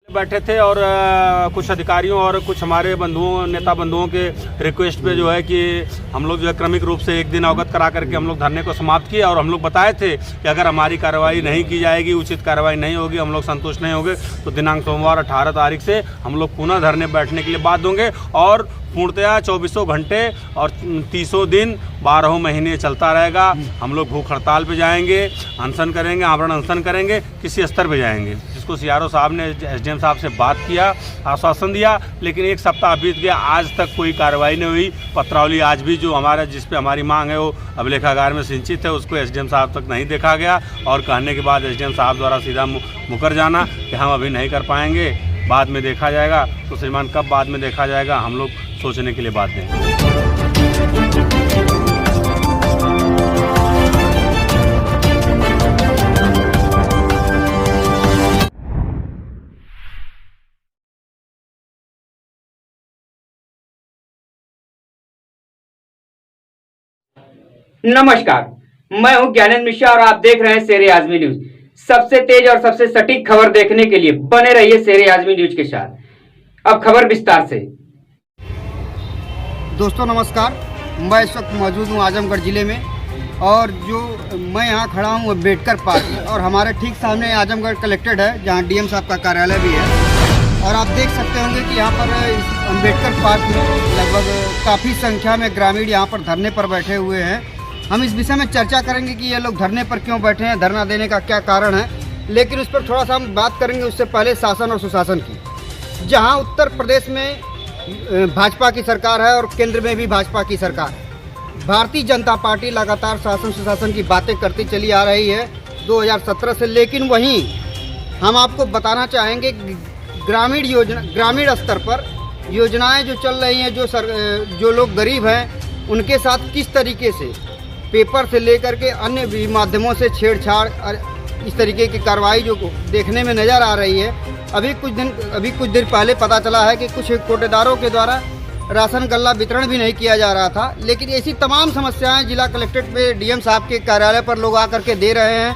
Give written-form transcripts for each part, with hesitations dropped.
बैठे थे और कुछ अधिकारियों और कुछ हमारे बंधुओं नेता बंधुओं के रिक्वेस्ट पे जो है कि हम लोग जो है क्रमिक रूप से एक दिन अवगत करा करके हम लोग धरने को समाप्त किए और हम लोग बताए थे कि अगर हमारी कार्रवाई नहीं की जाएगी, उचित कार्रवाई नहीं होगी, हम लोग संतुष्ट नहीं होंगे तो दिनांक सोमवार 18 तारीख से हम लोग पुनः धरने बैठने के लिए बाध्य होंगे और पूर्णतया 24 घंटे और 30 दिन 12 महीने चलता रहेगा। हम लोग भूख हड़ताल पे जाएंगे, अनशन करेंगे, आवरण अनशन करेंगे, किसी स्तर पे जाएंगे। जिसको सीआरओ साहब ने एसडीएम साहब से बात किया, आश्वासन दिया, लेकिन एक सप्ताह बीत गया, आज तक कोई कार्रवाई नहीं हुई। पत्रावली आज भी जो हमारा जिस पे हमारी मांग है वो अभिलेखागार में सिंचित है, उसको एसडीएम साहब तक नहीं देखा गया और कहने के बाद एसडीएम साहब द्वारा सीधा मुकर जाना कि हम अभी नहीं कर पाएंगे, बाद में देखा जाएगा। तो श्रीमान कब बाद में देखा जाएगा, हम लोग सोचने के लिए बाध्य हैं। नमस्कार, मैं हूं ज्ञानेंद्र मिश्रा और आप देख रहे हैं शेर-ए-आज़मी न्यूज। सबसे तेज और सबसे सटीक खबर देखने के लिए बने रहिए शेर-ए-आज़मी न्यूज के साथ। अब खबर विस्तार से। दोस्तों नमस्कार, मैं इस वक्त मौजूद हूँ आजमगढ़ ज़िले में और जो मैं यहाँ खड़ा हूँ अम्बेडकर पार्क में और हमारे ठीक सामने आजमगढ़ कलेक्टेड है जहाँ डीएम साहब का कार्यालय भी है। और आप देख सकते होंगे कि यहाँ पर इस अम्बेडकर पार्क में लगभग काफ़ी संख्या में ग्रामीण यहाँ पर धरने पर बैठे हुए हैं। हम इस विषय में चर्चा करेंगे कि ये लोग धरने पर क्यों बैठे हैं, धरना देने का क्या कारण है, लेकिन उस पर थोड़ा सा हम बात करेंगे उससे पहले शासन और सुशासन की। जहाँ उत्तर प्रदेश में भाजपा की सरकार है और केंद्र में भी भाजपा की सरकार है। भारतीय जनता पार्टी लगातार शासन सुशासन की बातें करती चली आ रही है 2017 से, लेकिन वहीं हम आपको बताना चाहेंगे ग्रामीण स्तर पर योजनाएं जो चल रही हैं, जो लोग गरीब हैं उनके साथ किस तरीके से पेपर से लेकर के अन्य भी माध्यमों से छेड़छाड़ इस तरीके की कार्रवाई जो देखने में नज़र आ रही है। अभी कुछ दिन पहले पता चला है कि कुछ कोटेदारों के द्वारा राशन गल्ला वितरण भी नहीं किया जा रहा था। लेकिन ऐसी तमाम समस्याएं जिला कलेक्ट्रेट पे डीएम साहब के कार्यालय पर लोग आकर के दे रहे हैं।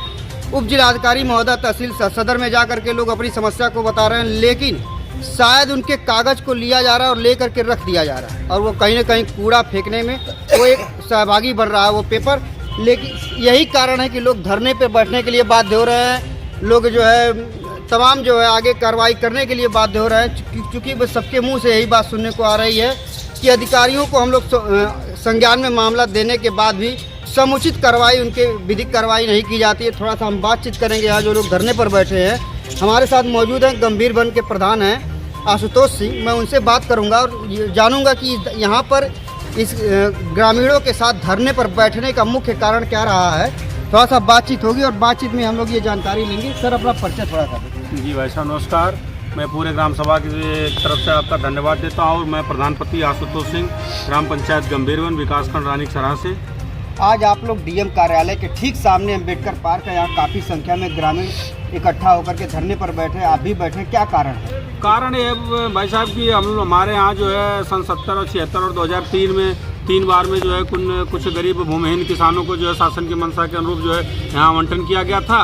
उप जिलाधिकारी महोदय तहसील सदर में जा करके लोग अपनी समस्या को बता रहे हैं, लेकिन शायद उनके कागज को लिया जा रहा है और लेकर के रख दिया जा रहा है और वो कहीं ना कहीं कूड़ा फेंकने में वो एक सहभागी बन रहा है वो पेपर। लेकिन यही कारण है कि लोग धरने पे बैठने के लिए बाध्य हो रहे हैं। लोग जो है तमाम जो है आगे कार्रवाई करने के लिए बाध्य हो रहे हैं, क्योंकि बस सबके मुंह से यही बात सुनने को आ रही है कि अधिकारियों को हम लोग संज्ञान में मामला देने के बाद भी समुचित कार्रवाई, उनके विधिक कार्रवाई नहीं की जाती है। थोड़ा सा हम बातचीत करेंगे यहाँ जो लोग धरने पर बैठे हैं। हमारे साथ मौजूद हैं गंभीर वन के प्रधान हैं आशुतोष सिंह। मैं उनसे बात करूंगा और जानूंगा कि यहाँ पर इस ग्रामीणों के साथ धरने पर बैठने का मुख्य कारण क्या रहा है। थोड़ा सा बातचीत होगी और बातचीत में हम लोग ये जानकारी लेंगे। सर अपना परिचय थोड़ा सा दें। जी भाई साहब नमस्कार, मैं पूरे ग्राम सभा की तरफ से आपका धन्यवाद देता हूँ। मैं प्रधानपति आशुतोष सिंह, ग्राम पंचायत गंभीरवन, विकासखंड रानीसराय से। आज आप लोग डीएम कार्यालय के ठीक सामने अम्बेडकर पार्क है, यहाँ काफ़ी संख्या में ग्रामीण इकट्ठा होकर के धरने पर बैठे, आप भी बैठे, क्या कारण है? कारण ये भाई साहब कि हमारे यहाँ जो है सन 70 और 76 और 2003 में 3 बार में जो है कुछ गरीब भूमिहीन किसानों को जो है शासन की मंशा के अनुरूप जो है यहाँ आवंटन किया गया था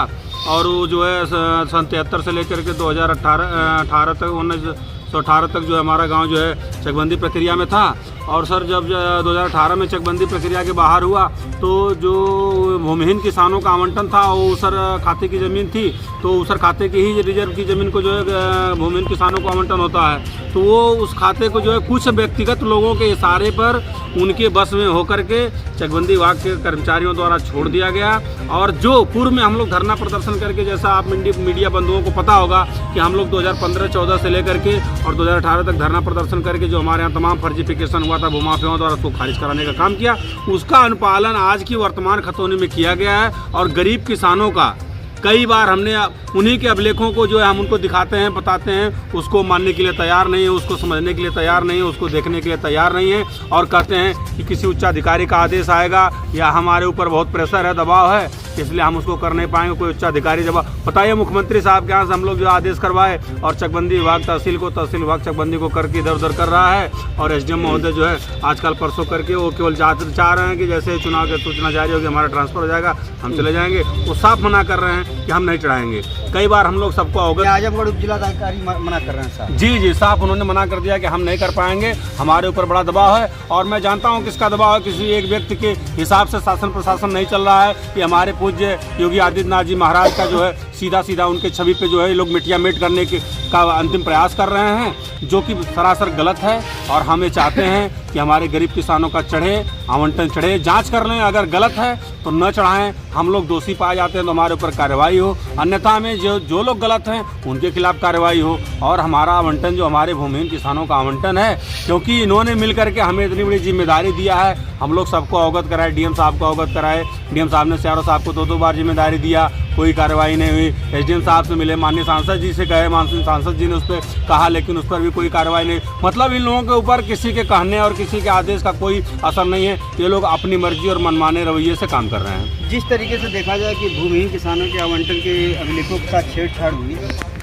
और वो जो है सन 73 से लेकर के 2018 तक 1918 तक जो हमारा गांव जो है चकबंदी प्रक्रिया में था। और सर जब 2018 में चकबंदी प्रक्रिया के बाहर हुआ तो जो भूमिहीन किसानों का आवंटन था वो उसर खाते की ज़मीन थी, तो उसर खाते की ही रिजर्व की ज़मीन को जो है भूमिहीन किसानों को आवंटन होता है, तो वो उस खाते को जो है कुछ व्यक्तिगत लोगों के इशारे पर उनके बस में होकर के चकबंदी विभाग के कर्मचारियों द्वारा छोड़ दिया गया। और जो पूर्व में हम लोग धरना प्रदर्शन करके, जैसा आप मीडिया बंधुओं को पता होगा कि हम लोग 2015-14 से लेकर के और 2018 तक धरना प्रदर्शन करके जो हमारे यहाँ तमाम फर्जिफिकेशन हुआ था भूमाफियाओं द्वारा, उसको खारिज कराने का काम किया। उसका अनुपालन आज की वर्तमान खतौनी में किया गया है और गरीब किसानों का कई बार हमने उन्हीं के अभिलेखों को जो है हम उनको दिखाते हैं, बताते हैं, उसको मानने के लिए तैयार नहीं है, उसको समझने के लिए तैयार नहीं है, उसको देखने के लिए तैयार नहीं है और कहते हैं कि किसी उच्चाधिकारी का आदेश आएगा या हमारे ऊपर बहुत प्रेशर है, दबाव है, इसलिए हम उसको कर नहीं पाएंगे। कोई उच्च अधिकारी जब बताइए मुख्यमंत्री साहब के यहाँ से हम लोग जो आदेश करवाए और चकबंदी विभाग तहसील विभाग चकबंदी को करके इधर उधर कर रहा है, और एसडीएम महोदय जो है आजकल परसों करके वो केवल चाह रहे हैं कि जैसे चुनाव की सूचना जारी होगी हमारा ट्रांसफर हो जाएगा, हम चले जाएंगे। वो साफ मना कर रहे हैं कि हम नहीं चढ़ाएंगे। कई बार हम लोग सबको अवगत, आजमगढ़ उप जिलाधिकारी मना कर रहे हैं साहब। जी साफ उन्होंने मना कर दिया कि हम नहीं कर पाएंगे, हमारे ऊपर बड़ा दबाव है। और मैं जानता हूं किसका दबाव है, किसी एक व्यक्ति के हिसाब से शासन प्रशासन नहीं चल रहा है कि हमारे पूज्य योगी आदित्यनाथ जी महाराज का जो है सीधा उनके छवि पे जो है लोग मिटिया मेट करने का अंतिम प्रयास कर रहे हैं, जो कि सरासर गलत है। और हम ये चाहते हैं कि हमारे गरीब किसानों का आवंटन चढ़े, जांच कर लें, अगर गलत है तो न चढ़ाएं। हम लोग दोषी पाए जाते हैं तो हमारे ऊपर कार्रवाई हो, अन्यथा में जो लोग गलत हैं उनके खिलाफ कार्रवाई हो। और हमारा आवंटन जो हमारे भूमिहीन किसानों का आवंटन है, क्योंकि इन्होंने मिल करके हमें इतनी बड़ी जिम्मेदारी दिया है, हम लोग सबको अवगत कराए, डीएम साहब को अवगत कराए। डीएम साहब ने सीआरओ साहब को 2 बार जिम्मेदारी दिया, कोई कार्रवाई नहीं हुई। एसडीएम साहब से मिले, माननीय सांसद जी से कहे, माननीय सांसद जी ने उस पर कहा, लेकिन उस पर भी कोई कार्रवाई नहीं। मतलब इन लोगों के ऊपर किसी के कहने और किसी के आदेश का कोई असर नहीं है। ये लोग अपनी मर्जी और मनमाने रवैये से काम कर रहे हैं। जिस तरीके से देखा जाए कि भूमिहीन किसानों के आवंटन के अभिलेखों के साथ छेड़छाड़ हुई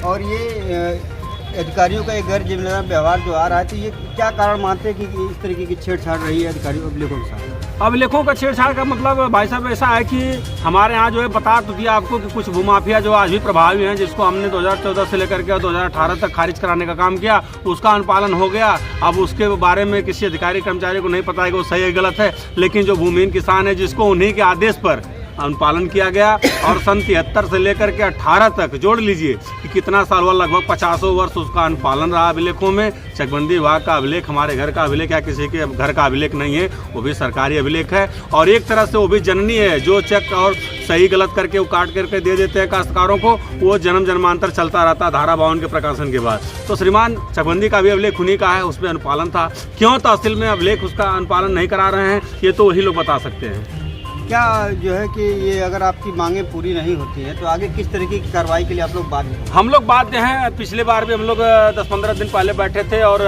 और ये अधिकारियों का एक गैर जिम्मेदार व्यवहार जो आ रहा है, तो ये क्या कारण मानते हैं कि इस तरीके की छेड़छाड़ रही है अधिकारियों अभिलेखों के साथ? अभिलेखों का छेड़छाड़ का मतलब भाई साहब ऐसा है कि हमारे यहाँ जो है बता तो दिया आपको कि कुछ भूमाफिया जो आज भी प्रभावी हैं, जिसको हमने 2014 से लेकर के 2018 तक खारिज कराने का काम किया, उसका अनुपालन हो गया। अब उसके बारे में किसी अधिकारी कर्मचारी को नहीं पता है कि वो सही है गलत है, लेकिन जो भूमिहीन किसान है जिसको उन्हीं के आदेश पर अनुपालन किया गया, और सन 73 से लेकर के 18 तक जोड़ लीजिए कि कितना साल हुआ, लगभग 50 वर्ष उसका अनुपालन रहा अभिलेखों में। चकबंदी विभाग का अभिलेख हमारे घर का अभिलेख या किसी के घर का अभिलेख नहीं है, वो भी सरकारी अभिलेख है। और एक तरह से वो भी जननी है, जो चेक और सही गलत करके वो काट करके दे देते हैं काश्तकारों को, वो जन्म जन्मांतर चलता रहता धारा 52 के प्रकाशन के बाद। तो श्रीमान चकबंदी का भी अभिलेख उन्हीं का है, उस पर अनुपालन था। क्यों तहसील में अभिलेख उसका अनुपालन नहीं करा रहे हैं, ये तो वही लोग बता सकते हैं। क्या जो है कि ये अगर आपकी मांगें पूरी नहीं होती हैं तो आगे किस तरीके की कार्रवाई के लिए आप लोग बाध्य हैं? हम लोग बाध्य हैं। पिछले बार भी हम लोग 10-15 दिन पहले बैठे थे और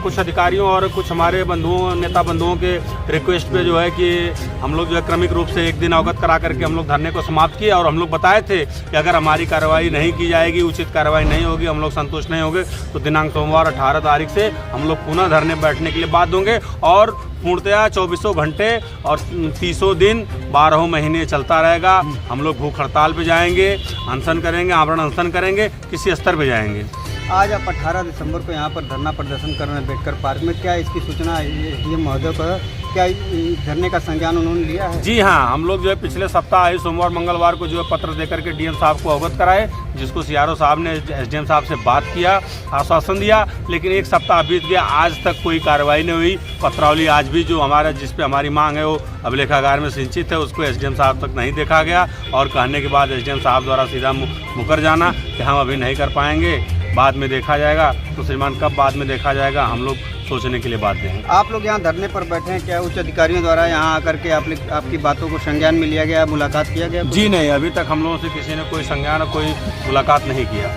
कुछ अधिकारियों और कुछ हमारे नेता बंधुओं के रिक्वेस्ट पे जो है कि हम लोग जो है क्रमिक रूप से एक दिन अवगत करा करके हम लोग धरने को समाप्त किया। और हम लोग बताए थे कि अगर हमारी कार्रवाई नहीं की जाएगी, उचित कार्रवाई नहीं होगी, हम लोग संतुष्ट नहीं होंगे, तो दिनांक सोमवार 18 तारीख से हम लोग पुनः धरने बैठने के लिए बाध्य होंगे। और पूर्णतया 24 घंटे और 30 दिन 12 महीने चलता रहेगा। हम लोग भूख हड़ताल पे जाएंगे, अनशन करेंगे, आवरण अनशन करेंगे, किसी स्तर पे जाएंगे। आज आप 18 दिसंबर को यहाँ पर धरना प्रदर्शन कर रहे हैं अम्बेडकर पार्क में, क्या इसकी सूचना डीएम महोदय को, क्या धरने का संज्ञान उन्होंने लिया है? जी हाँ, हम लोग जो है पिछले सप्ताह सोमवार मंगलवार को जो है पत्र देकर के डीएम साहब को अवगत कराए, जिसको सीआरओ साहब ने एसडीएम साहब से बात किया, आश्वासन दिया, लेकिन एक सप्ताह बीत गया, आज तक कोई कार्रवाई नहीं हुई। पत्रावली आज भी जो हमारा जिस पे हमारी मांग है वो अभिलेखागार में सिंचित है, उसको एसडीएम साहब तक नहीं देखा गया। और कहने के बाद एसडीएम साहब द्वारा सीधा मुकर जाना कि हम अभी नहीं कर पाएंगे, बाद में देखा जाएगा। तो श्रीमान कब बाद में देखा जाएगा, हम लोग सोचने के लिए बाध्य हैं। आप लोग यहाँ धरने पर बैठे हैं, क्या उच्च अधिकारियों द्वारा यहाँ आकर के आपकी बातों को संज्ञान में लिया गया, मुलाकात किया गया? जी नहीं, अभी तक हम लोगों से किसी ने कोई संज्ञान, कोई मुलाकात नहीं किया।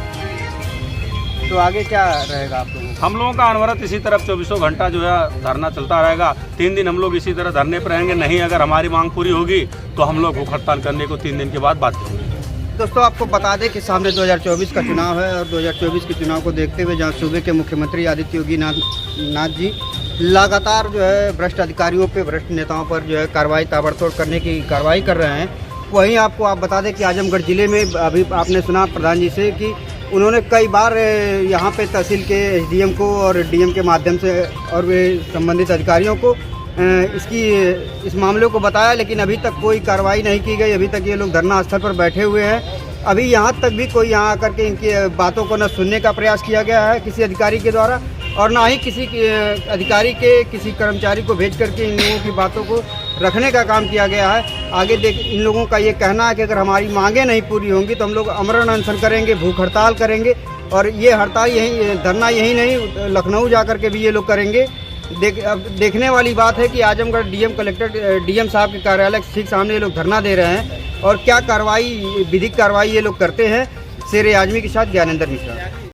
तो आगे क्या रहेगा आप लोगों? हम लोगों का अनवरत इसी तरफ 24 घंटा जो है धरना चलता रहेगा। 3 दिन हम लोग इसी तरह धरने पर रहेंगे। नहीं अगर हमारी मांग पूरी होगी तो हम लोग भूख हड़ताल करने को 3 दिन के बाद बाध्य होंगे। दोस्तों, आपको बता दें कि सामने 2024 का चुनाव है और 2024 के चुनाव को देखते हुए जहां सूबे के मुख्यमंत्री आदित्य योगी नाथ जी लगातार जो है भ्रष्ट अधिकारियों पे, भ्रष्ट नेताओं पर जो है कार्रवाई ताबड़तोड़ करने की कार्रवाई कर रहे हैं, वहीं आपको आप बता दें कि आजमगढ़ ज़िले में अभी आपने सुना प्रधान जी से कि उन्होंने कई बार यहाँ पे तहसील के एसडीएम को और डीएम के माध्यम से और वे संबंधित अधिकारियों को इस मामले को बताया, लेकिन अभी तक कोई कार्रवाई नहीं की गई। अभी तक ये लोग धरना स्थल पर बैठे हुए हैं। अभी यहाँ तक भी कोई यहाँ आकर के इनकी बातों को न सुनने का प्रयास किया गया है किसी अधिकारी के द्वारा, और ना ही किसी अधिकारी के किसी कर्मचारी को भेज करके इन लोगों की बातों को रखने का काम किया गया है। आगे इन लोगों का ये कहना है कि अगर हमारी मांगें नहीं पूरी होंगी तो हम लोग आमरण अनशन करेंगे, भूख हड़ताल करेंगे। और ये हड़ताल यहीं, धरना यहीं नहीं, लखनऊ जा कर के भी ये लोग करेंगे। अब देखने वाली बात है कि आजमगढ़ डीएम साहब के कार्यालय के ठीक सामने ये लोग धरना दे रहे हैं और क्या कार्रवाई, विधिक कार्रवाई ये लोग करते हैं। शेर आजमी के साथ ज्ञानेंद्र मिश्रा।